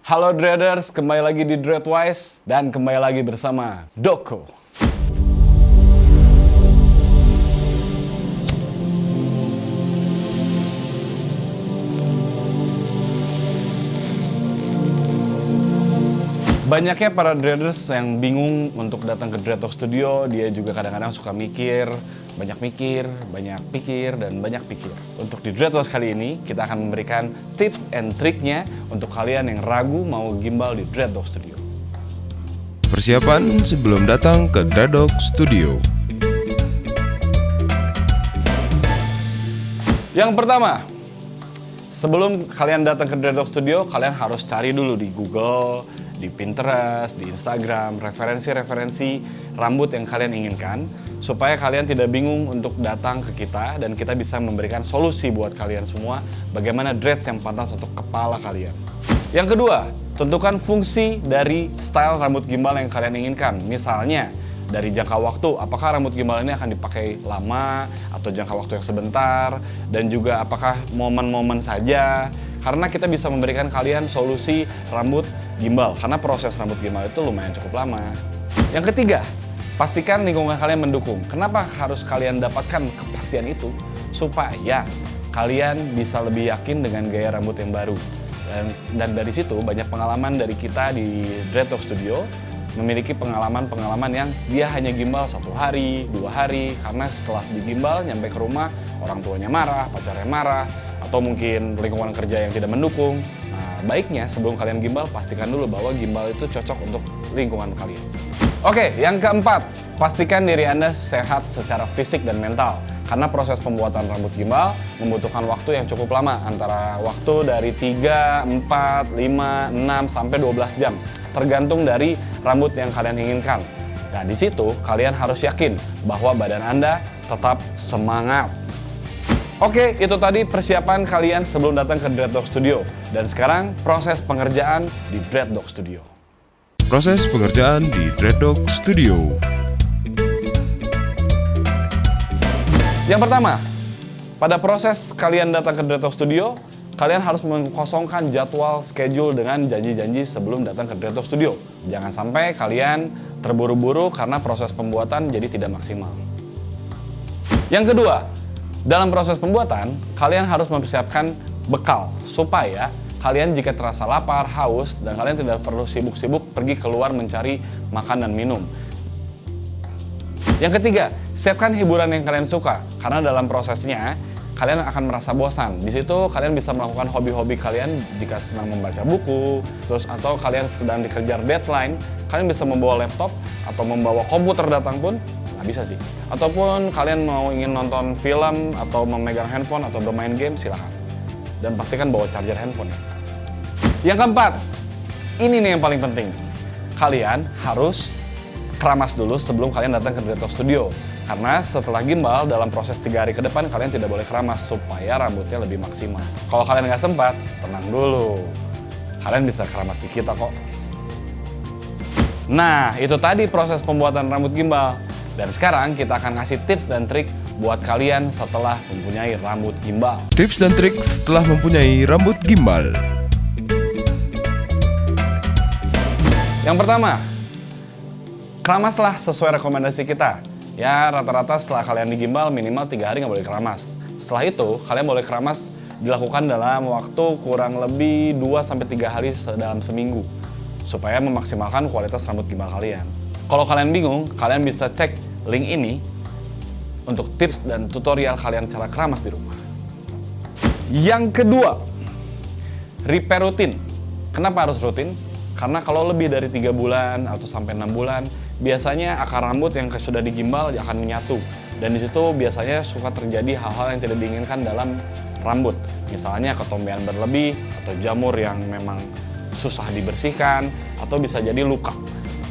Halo Dreaders, kembali lagi di Dreadwise dan kembali lagi bersama Doko. Banyaknya para Dreaders yang bingung untuk datang ke Dread Talk Studio. Dia juga kadang-kadang suka banyak pikir, dan banyak pikir. Untuk di Dreadwise kali ini, kita akan memberikan tips and triknya untuk kalian yang ragu mau gimbal di Dread Talk Studio. Persiapan sebelum datang ke Dread Talk Studio. Yang pertama, sebelum kalian datang ke Dread Talk Studio, kalian harus cari dulu di Google, di Pinterest, di Instagram, referensi-referensi rambut yang kalian inginkan, supaya kalian tidak bingung untuk datang ke kita dan kita bisa memberikan solusi buat kalian semua bagaimana dreads yang pantas untuk kepala kalian. Yang kedua, tentukan fungsi dari style rambut gimbal yang kalian inginkan. Misalnya, dari jangka waktu, apakah rambut gimbal ini akan dipakai lama atau jangka waktu yang sebentar, dan juga apakah momen-momen saja. Karena kita bisa memberikan kalian solusi rambut gimbal, karena proses rambut gimbal itu lumayan cukup lama. Yang ketiga, pastikan lingkungan kalian mendukung. Kenapa harus kalian dapatkan kepastian itu? Supaya kalian bisa lebih yakin dengan gaya rambut yang baru. Dan dari situ banyak pengalaman dari kita di Dread Talk Studio memiliki pengalaman-pengalaman yang dia hanya gimbal 1 hari, 2 hari, karena setelah digimbal nyampe ke rumah orang tuanya marah, pacarnya marah, atau mungkin lingkungan kerja yang tidak mendukung. Nah, baiknya sebelum kalian gimbal, pastikan dulu bahwa gimbal itu cocok untuk lingkungan kalian. Oke, yang keempat, pastikan diri Anda sehat secara fisik dan mental. Karena proses pembuatan rambut gimbal membutuhkan waktu yang cukup lama, antara waktu dari 3, 4, 5, 6, sampai 12 jam. Tergantung dari rambut yang kalian inginkan. Nah, di situ kalian harus yakin bahwa badan Anda tetap semangat. Oke, itu tadi persiapan kalian sebelum datang ke Dread Talk Studio. Dan sekarang proses pengerjaan di Dread Talk Studio. Proses pengerjaan di Dread Talk Studio. Yang pertama, pada proses kalian datang ke Dread Talk Studio, kalian harus mengkosongkan jadwal schedule dengan janji-janji sebelum datang ke Dread Talk Studio. Jangan sampai kalian terburu-buru karena proses pembuatan jadi tidak maksimal. Yang kedua, dalam proses pembuatan, kalian harus mempersiapkan bekal supaya kalian jika terasa lapar, haus, dan kalian tidak perlu sibuk-sibuk pergi keluar mencari makan dan minum. Yang ketiga, siapkan hiburan yang kalian suka, karena dalam prosesnya kalian akan merasa bosan. Di situ kalian bisa melakukan hobi-hobi kalian jika sedang membaca buku, atau kalian sedang dikejar deadline, kalian bisa membawa laptop atau membawa komputer datang pun, bisa sih. Ataupun kalian mau ingin nonton film atau memegang handphone atau bermain game, silahkan. Dan pastikan bawa charger handphone. Yang keempat, ini nih yang paling penting. Kalian harus keramas dulu sebelum kalian datang ke Dread Talk Studio. Karena setelah gimbal, dalam proses 3 hari ke depan, kalian tidak boleh keramas supaya rambutnya lebih maksimal. Kalau kalian nggak sempat, tenang dulu. Kalian bisa keramas di kita kok. Nah, itu tadi proses pembuatan rambut gimbal. Dan sekarang kita akan ngasih tips dan trik buat kalian setelah mempunyai rambut gimbal. Tips dan trik setelah mempunyai rambut gimbal. Yang pertama, keramaslah sesuai rekomendasi kita. Ya, rata-rata setelah kalian digimbal minimal 3 hari nggak boleh keramas. Setelah itu, kalian boleh keramas dilakukan dalam waktu kurang lebih 2-3 hari dalam seminggu. Supaya memaksimalkan kualitas rambut gimbal kalian. Kalau kalian bingung, kalian bisa cek link ini untuk tips dan tutorial kalian cara keramas di rumah. Yang kedua, repair rutin. Kenapa harus rutin? Karena kalau lebih dari 3 bulan atau sampai 6 bulan, biasanya akar rambut yang sudah digimbal akan menyatu. Dan di situ biasanya suka terjadi hal-hal yang tidak diinginkan dalam rambut. Misalnya ketombean berlebih, atau jamur yang memang susah dibersihkan, atau bisa jadi luka.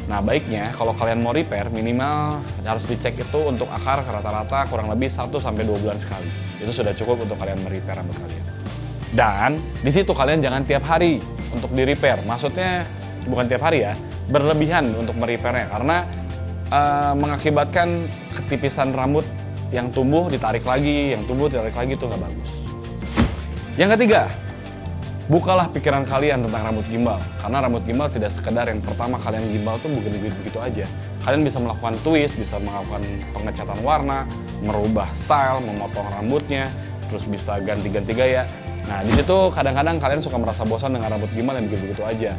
Nah, baiknya kalau kalian mau repair, minimal harus dicek itu untuk akar rata-rata kurang lebih 1-2 bulan sekali. Itu sudah cukup untuk kalian merepair rambut kalian. Dan di situ kalian jangan tiap hari untuk di-repair. Maksudnya bukan tiap hari ya, berlebihan untuk merepairnya karena mengakibatkan ketipisan rambut yang tumbuh ditarik lagi, itu nggak bagus. Yang ketiga, Bukalah pikiran kalian tentang rambut gimbal, karena rambut gimbal tidak sekedar yang pertama kalian gimbal tuh bukan begitu aja. Kalian bisa melakukan twist, bisa melakukan pengecatan warna, merubah style, memotong rambutnya, terus bisa ganti-ganti gaya. Nah, di situ kadang-kadang kalian suka merasa bosan dengan rambut gimbal yang begitu-begitu aja.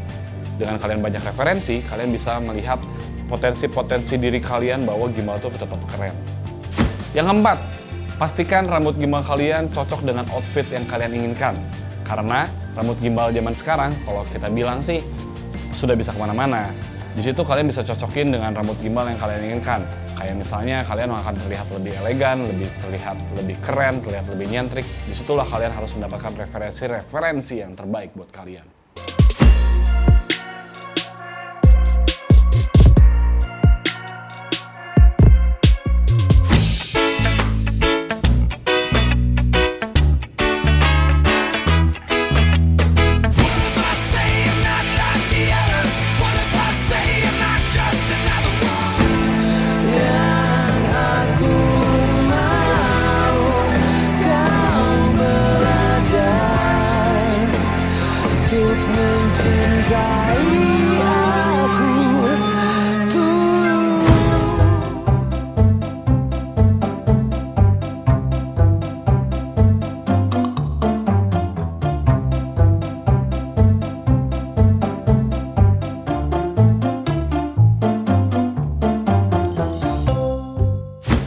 Dengan kalian banyak referensi, kalian bisa melihat potensi-potensi diri kalian bahwa gimbal itu tetap keren. Yang keempat, pastikan rambut gimbal kalian cocok dengan outfit yang kalian inginkan. Karena rambut gimbal zaman sekarang, kalau kita bilang sih, sudah bisa kemana-mana. Di situ kalian bisa cocokin dengan rambut gimbal yang kalian inginkan. Kayak misalnya kalian akan terlihat lebih elegan, terlihat lebih keren, terlihat lebih nyentrik. Disitulah kalian harus mendapatkan referensi yang terbaik buat kalian.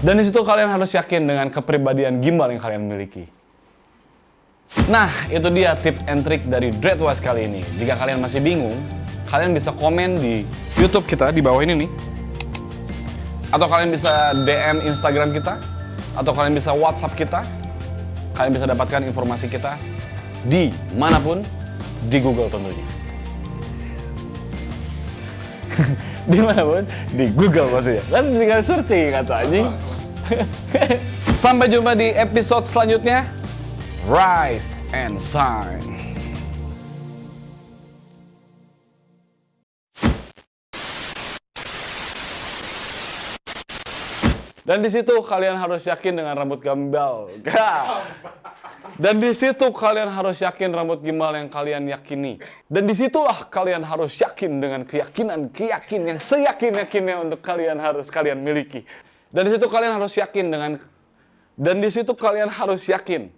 Dan di situ kalian harus yakin dengan kepribadian gimbal yang kalian miliki. Nah, itu dia tips and trick dari Dreadwise kali ini. Jika kalian masih bingung, kalian bisa komen di YouTube kita di bawah ini nih. Atau kalian bisa DM Instagram kita, atau kalian bisa WhatsApp kita. Kalian bisa dapatkan informasi kita di manapun, di Google tentunya. Di manapun, di Google maksudnya. Kan tinggal searching kata anjing. Sampai jumpa di episode selanjutnya. Rise and shine. Dan di situ kalian harus yakin dengan rambut gimbal. Dan di situ kalian harus yakin rambut gimbal yang kalian yakini. Dan disitulah kalian harus yakin dengan keyakinan yang seyakin-yakinnya untuk kalian miliki. Dan di situ kalian harus yakin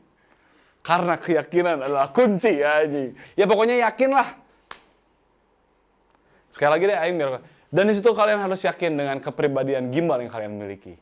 karena keyakinan adalah kunci ya anjing. Ya pokoknya yakinlah. Sekali lagi deh aing biar. Dan di situ kalian harus yakin dengan kepribadian gimbal yang kalian miliki.